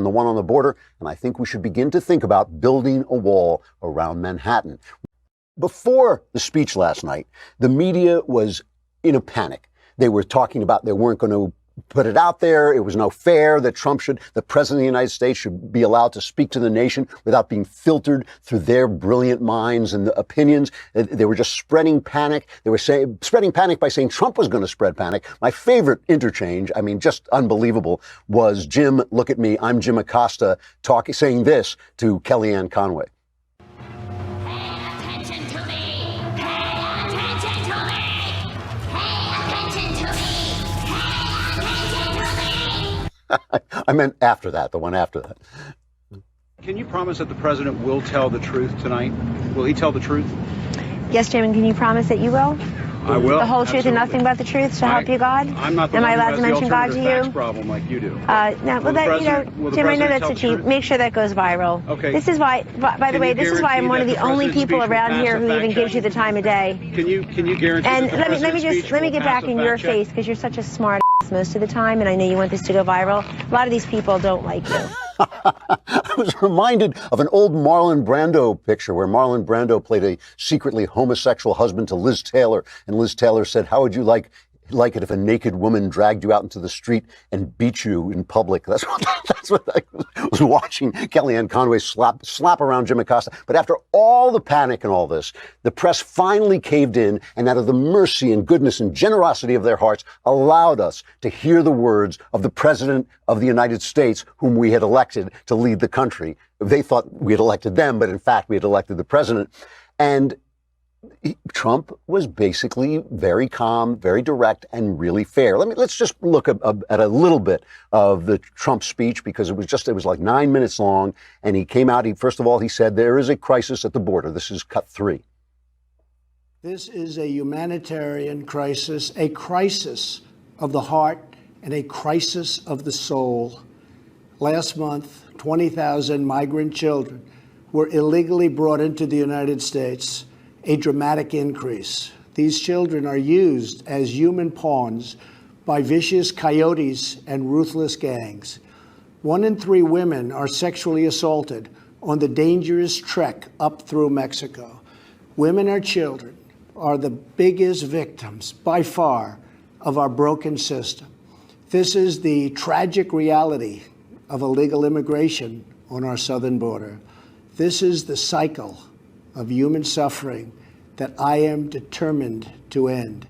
the one on the border, and I think we should begin to think about building a wall around Manhattan. Before the speech last night, the media was in a panic. They were talking about they weren't going to put it out there. It was no fair that the president of the United States should be allowed to speak to the nation without being filtered through their brilliant minds and opinions. They were just spreading panic. They were spreading panic by saying Trump was going to spread panic. My favorite interchange, I mean, just unbelievable, was Jim, look at me, I'm Jim Acosta, saying this to Kellyanne Conway. I meant after that, the one after that. Can you promise that the president will tell the truth tonight? Will he tell the truth? Yes, Jim, and can you promise that you will? I will. The whole truth and nothing but the truth to help you, God? I'm not the Am one I allowed who to has mention the God to alternative you? facts problem like you do. No, well, that, Jim, I know that's a cheat. Make sure that goes viral. Okay. This is why, by the way, this is why I'm one of the only people around here who even gives you the time of day. Can you guarantee? And that let me get back in your face, because you're such a smart ass most of the time, and I know you want this to go viral. A lot of these people don't like you. I was reminded of an old Marlon Brando picture where Marlon Brando played a secretly homosexual husband to Liz Taylor. And Liz Taylor said, how would you like it if a naked woman dragged you out into the street and beat you in public? That's what I was watching Kellyanne Conway slap around Jim Acosta. But after all the panic and all this, the press finally caved in, and out of the mercy and goodness and generosity of their hearts, allowed us to hear the words of the president of the United States, whom we had elected to lead the country. They thought we had elected them, but in fact, we had elected the president. And Trump was basically very calm, very direct, and really fair. Let's just look at a little bit of the Trump speech, because it was like 9 minutes long, and he came out. First of all, he said there is a crisis at the border. This is cut 3. This is a humanitarian crisis, a crisis of the heart, and a crisis of the soul. Last month, 20,000 migrant children were illegally brought into the United States. A dramatic increase. These children are used as human pawns by vicious coyotes and ruthless gangs. 1 in 3 women are sexually assaulted on the dangerous trek up through Mexico. Women or children are the biggest victims, by far, of our broken system. This is the tragic reality of illegal immigration on our southern border. This is the cycle of human suffering that I am determined to end.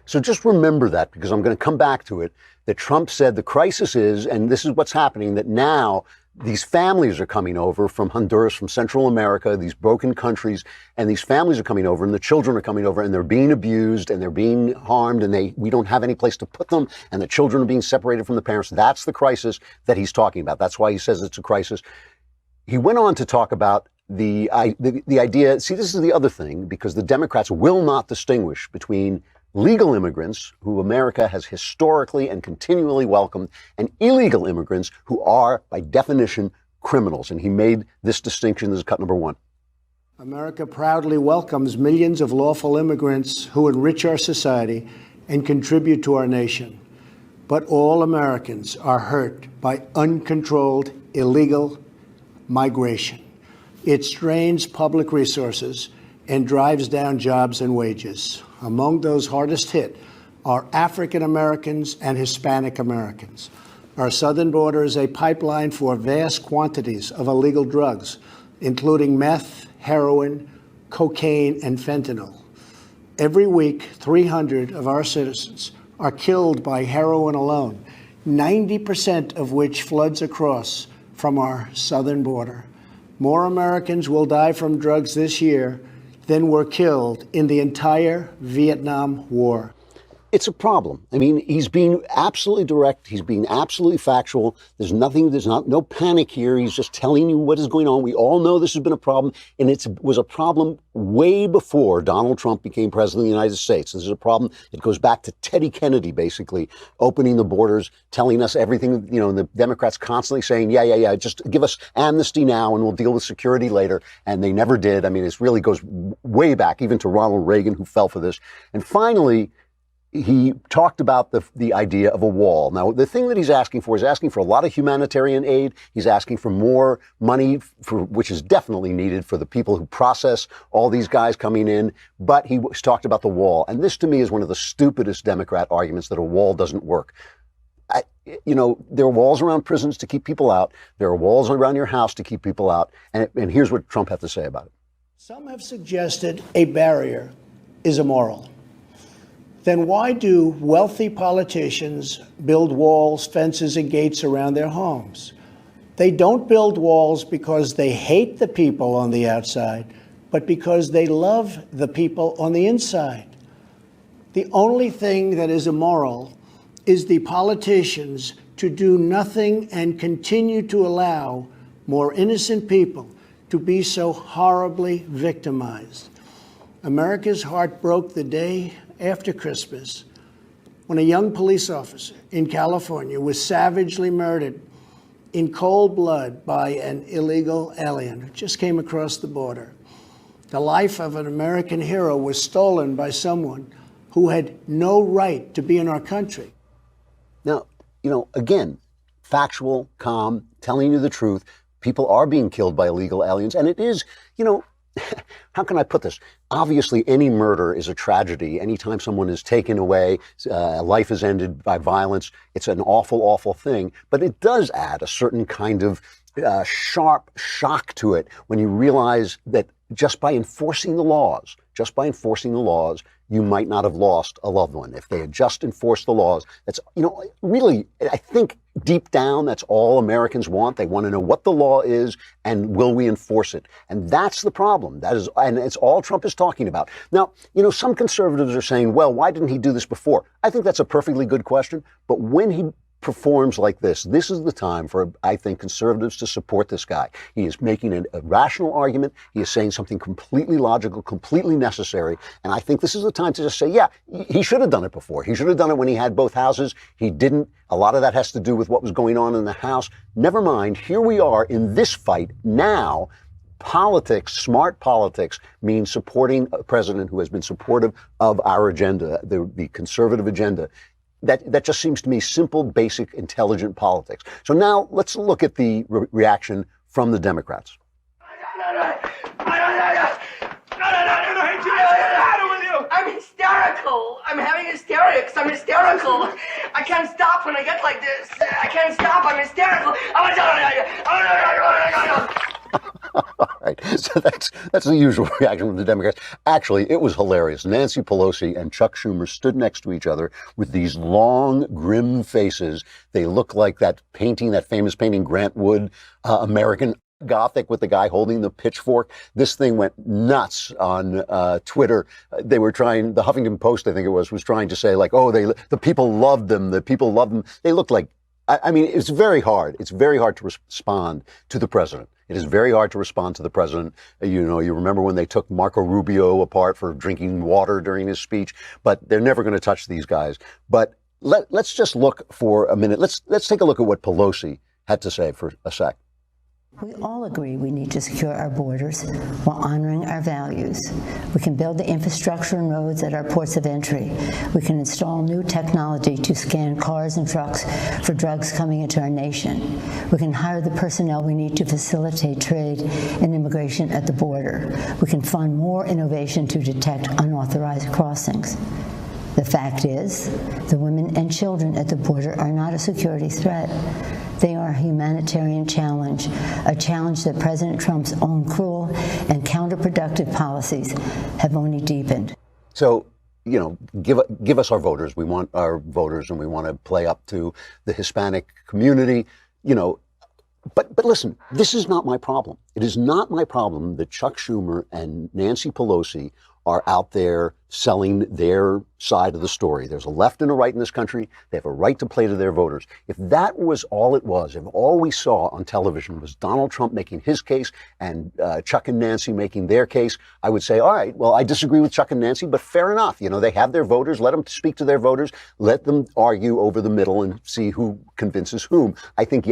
So just remember that, because I'm going to come back to it, that Trump said the crisis is, and this is what's happening, that now these families are coming over from Honduras, from Central America, these broken countries, and these families are coming over, and the children are coming over, and they're being abused, and they're being harmed, and we don't have any place to put them, and the children are being separated from the parents. That's the crisis that he's talking about. That's why he says it's a crisis. He went on to talk about the idea. See, this is the other thing, because the Democrats will not distinguish between legal immigrants, who America has historically and continually welcomed, and illegal immigrants, who are, by definition, criminals. And he made this distinction. This is cut number 1. America proudly welcomes millions of lawful immigrants who enrich our society and contribute to our nation. But all Americans are hurt by uncontrolled illegal migration. It strains public resources and drives down jobs and wages. Among those hardest hit are African Americans and Hispanic Americans. Our southern border is a pipeline for vast quantities of illegal drugs, including meth, heroin, cocaine, and fentanyl. Every week, 300 of our citizens are killed by heroin alone, 90% of which floods across from our southern border. More Americans will die from drugs this year than were killed in the entire Vietnam War. It's a problem. I mean, he's being absolutely direct. He's being absolutely factual. There's no panic here. He's just telling you what is going on. We all know this has been a problem, and it was a problem way before Donald Trump became president of the United States. This is a problem that goes back to Teddy Kennedy, basically, opening the borders, telling us everything, and the Democrats constantly saying, yeah, just give us amnesty now and we'll deal with security later. And they never did. I mean, it really goes way back, even to Ronald Reagan, who fell for this. And finally, he talked about the idea of a wall. Now, the thing that he's asking for is asking for a lot of humanitarian aid. He's asking for more money, which is definitely needed for the people who process all these guys coming in. But he talked about the wall. And this, to me, is one of the stupidest Democrat arguments that a wall doesn't work. There are walls around prisons to keep people out. There are walls around your house to keep people out. And here's what Trump had to say about it. Some have suggested a barrier is immoral. Then why do wealthy politicians build walls, fences, and gates around their homes? They don't build walls because they hate the people on the outside, but because they love the people on the inside. The only thing that is immoral is the politicians to do nothing and continue to allow more innocent people to be so horribly victimized. America's heart broke the day after Christmas when a young police officer in California was savagely murdered in cold blood by an illegal alien who just came across the border. The life of an American hero was stolen by someone who had no right to be in our country. Now, again, factual, calm, telling you the truth. People are being killed by illegal aliens. And it is, how can I put this? Obviously, any murder is a tragedy. Anytime someone is taken away, life is ended by violence, it's an awful, awful thing. But it does add a certain kind of sharp shock to it when you realize that just by enforcing the laws, you might not have lost a loved one. If they had just enforced the laws, that's, really, I think deep down, that's all Americans want. They want to know what the law is and will we enforce it? And that's the problem. And it's all Trump is talking about. Now, some conservatives are saying, well, why didn't he do this before? I think that's a perfectly good question. But when he performs like this is the time for, I think, conservatives to support this guy. He is making a rational argument. He is saying something completely logical, completely necessary. And I think this is the time to just say, yeah, he should have done it before. He should have done it when he had both houses. He didn't. A lot of that has to do with what was going on in the House. Never mind. Here we are in this fight now. Politics, smart politics, means supporting a president who has been supportive of our agenda, the conservative agenda. That just seems to me simple, basic, intelligent politics. So now let's look at the reaction from the Democrats. I'm hysterical. I'm having hysterics. I'm hysterical. I can't stop when I get like this. I can't stop. I'm hysterical. All right, so that's the usual reaction from the Democrats. Actually, it was hilarious. Nancy Pelosi and Chuck Schumer stood next to each other with these long, grim faces. They look like that famous painting, Grant Wood, American Gothic, with the guy holding the pitchfork. This thing went nuts on Twitter. They were trying, the Huffington Post, I think it was trying to say like, oh, the people loved them. The people loved them. They looked like, I mean, it's very hard. It's very hard to respond to the president. It is very hard to respond to the president. You remember when they took Marco Rubio apart for drinking water during his speech, but they're never going to touch these guys. But let's just look for a minute. Let's take a look at what Pelosi had to say for a sec. We all agree we need to secure our borders while honoring our values. We can build the infrastructure and roads at our ports of entry. We can install new technology to scan cars and trucks for drugs coming into our nation. We can hire the personnel we need to facilitate trade and immigration at the border. We can fund more innovation to detect unauthorized crossings. The fact is, the women and children at the border are not a security threat. They are a humanitarian challenge, a challenge that President Trump's own cruel and counterproductive policies have only deepened. So, give us our voters. We want our voters, and we want to play up to the Hispanic community, But listen, this is not my problem. It is not my problem that Chuck Schumer and Nancy Pelosi are out there selling their side of the story. There's a left and a right in this country. They have a right to play to their voters. If that was all it was, if all we saw on television was Donald Trump making his case and Chuck and Nancy making their case, I would say, all right, well, I disagree with Chuck and Nancy, but fair enough. They have their voters. Let them speak to their voters. Let them argue over the middle and see who convinces whom. I think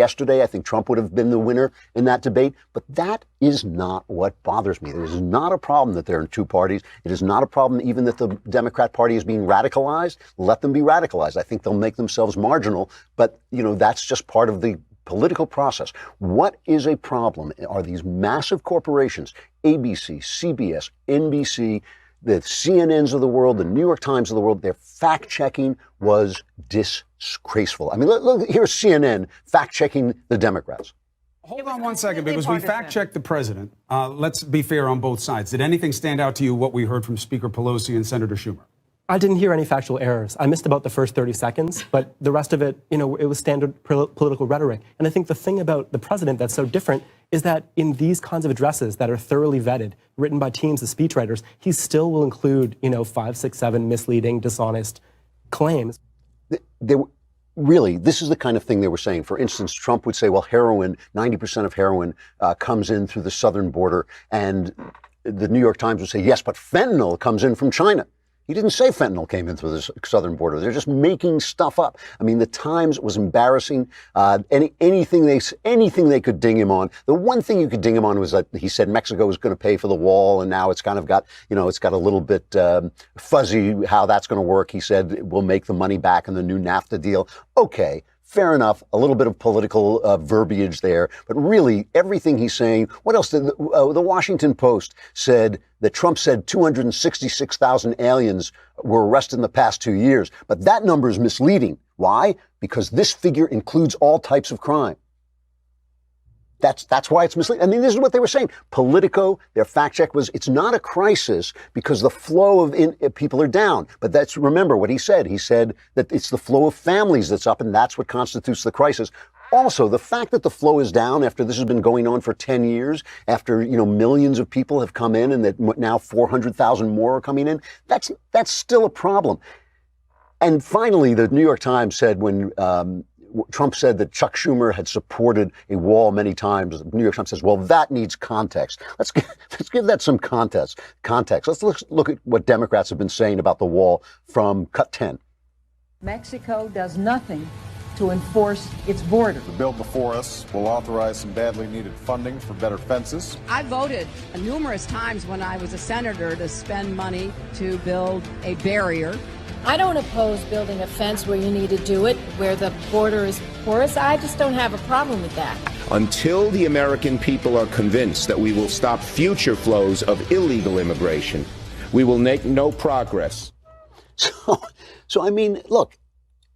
Trump would have been the winner in that debate, but that is not what bothers me. It is not a problem that there are two parties. It is not a problem even given that the Democrat Party is being radicalized, let them be radicalized. I think they'll make themselves marginal, but, that's just part of the political process. What is a problem are these massive corporations, ABC, CBS, NBC, the CNNs of the world, the New York Times of the world. Their fact-checking was disgraceful. I mean, look, here's CNN fact-checking the Democrats. Hold on one second, because we fact-checked the president. Let's be fair on both sides. Did anything stand out to you, what we heard from Speaker Pelosi and Senator Schumer? I didn't hear any factual errors. I missed about the first 30 seconds, but the rest of it, it was standard political rhetoric. And I think the thing about the president that's so different is that in these kinds of addresses that are thoroughly vetted, written by teams of speechwriters, he still will include, 5, 6, 7 misleading, dishonest claims. Really, this is the kind of thing they were saying. For instance, Trump would say, well, 90% of heroin comes in through the southern border. And the New York Times would say, yes, but fentanyl comes in from China. He didn't say fentanyl came in through the southern border. They're just making stuff up. I mean, the Times was embarrassing. Anything they could ding him on. The one thing you could ding him on was that he said Mexico was going to pay for the wall, and now it's kind of got, it's got a little bit fuzzy how that's going to work. He said we'll make the money back in the new NAFTA deal. Okay. Fair enough, a little bit of political verbiage there, but really everything he's saying. What else did the Washington Post said that Trump said 266,000 aliens were arrested in the past 2 years, but that number is misleading. Why? Because this figure includes all types of crime. That's why it's misleading. I mean, this is what they were saying. Politico, their fact check was, it's not a crisis because the flow of people are down. But remember what he said. He said that it's the flow of families that's up, and that's what constitutes the crisis. Also, the fact that the flow is down after this has been going on for 10 years, after, millions of people have come in and that now 400,000 more are coming in, that's still a problem. And finally, the New York Times said when Trump said that Chuck Schumer had supported a wall many times. The New York Times says, well, that needs context. Let's give that some context. Let's look at what Democrats have been saying about the wall from Cut 10. Mexico does nothing to enforce its border. The bill before us will authorize some badly needed funding for better fences. I voted numerous times when I was a senator to spend money to build a barrier. I don't oppose building a fence where you need to do it, where the border is porous. I just don't have a problem with that. Until the American people are convinced that we will stop future flows of illegal immigration, we will make no progress. So I mean, look,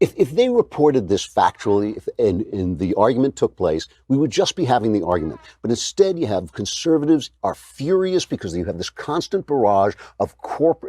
if they reported this factually and the argument took place, we would just be having the argument. But instead, you have conservatives are furious because you have this constant barrage of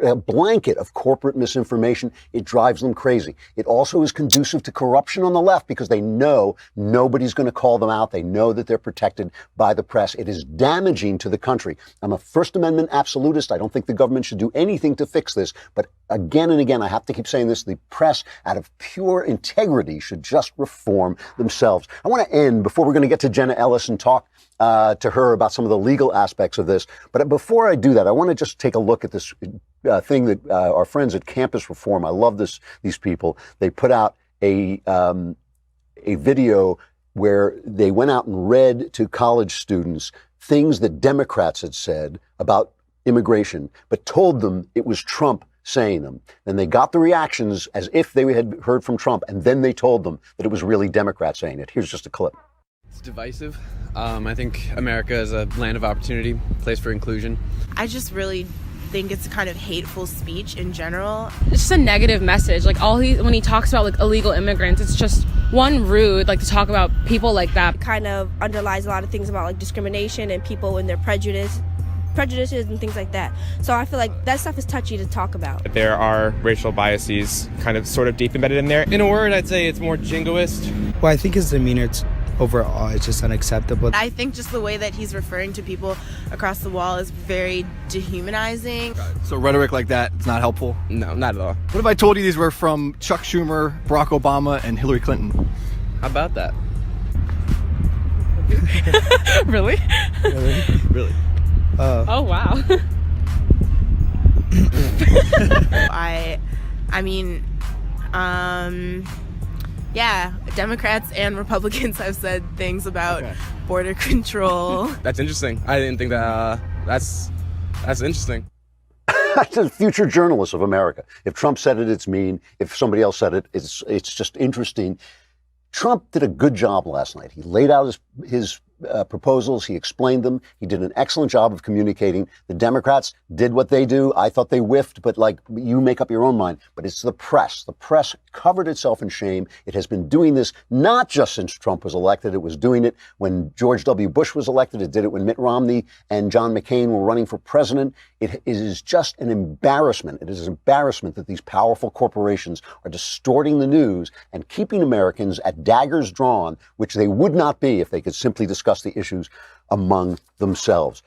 a blanket of corporate misinformation. It drives them crazy. It also is conducive to corruption on the left because they know nobody's going to call them out. They know that they're protected by the press. It is damaging to the country. I'm a First Amendment absolutist. I don't think the government should do anything to fix this. But again and again, I have to keep saying this, the press, out of pure integrity, should just reform themselves. I want to end, before we're going to get to Jenna Ellis and talk to her about some of the legal aspects of this. But before I do that, I want to just take a look at this thing that our friends at Campus Reform, I love these people, they put out a video where they went out and read to college students things that Democrats had said about immigration, but told them it was Trump saying them. Then they got the reactions as if they had heard from Trump, and then they told them that it was really Democrats saying it. Here's just a clip. It's divisive. I think America is a land of opportunity, place for inclusion. I just really think it's kind of hateful speech in general. It's just a negative message. Like when he talks about like illegal immigrants, it's just one rude, like to talk about people like that. It kind of underlies a lot of things about like discrimination and people and their prejudices and things like that. So I feel like that stuff is touchy to talk about. There are racial biases kind of sort of deep embedded in there. In a word, I'd say it's more jingoist. Well, I think his demeanor overall is just unacceptable. I think just the way that he's referring to people across the wall is very dehumanizing. So rhetoric like that, it's not helpful? No, not at all. What if I told you these were from Chuck Schumer, Barack Obama, and Hillary Clinton? How about that? Really? Really? Oh, wow. Yeah, Democrats and Republicans have said things about border control. That's interesting. I didn't think that, that's interesting. to future journalists of America. If Trump said it, it's mean. If somebody else said it, it's just interesting. Trump did a good job last night. He laid out his proposals. He explained them. He did an excellent job of communicating. The Democrats did what they do. I thought they whiffed, but like, you make up your own mind. But it's the press. The press covered itself in shame. It has been doing this not just since Trump was elected. It was doing it when George W. Bush was elected. It did it when Mitt Romney and John McCain were running for president. It is just an embarrassment. It is an embarrassment that these powerful corporations are distorting the news and keeping Americans at daggers drawn, which they would not be if they could simply discuss the issues among themselves.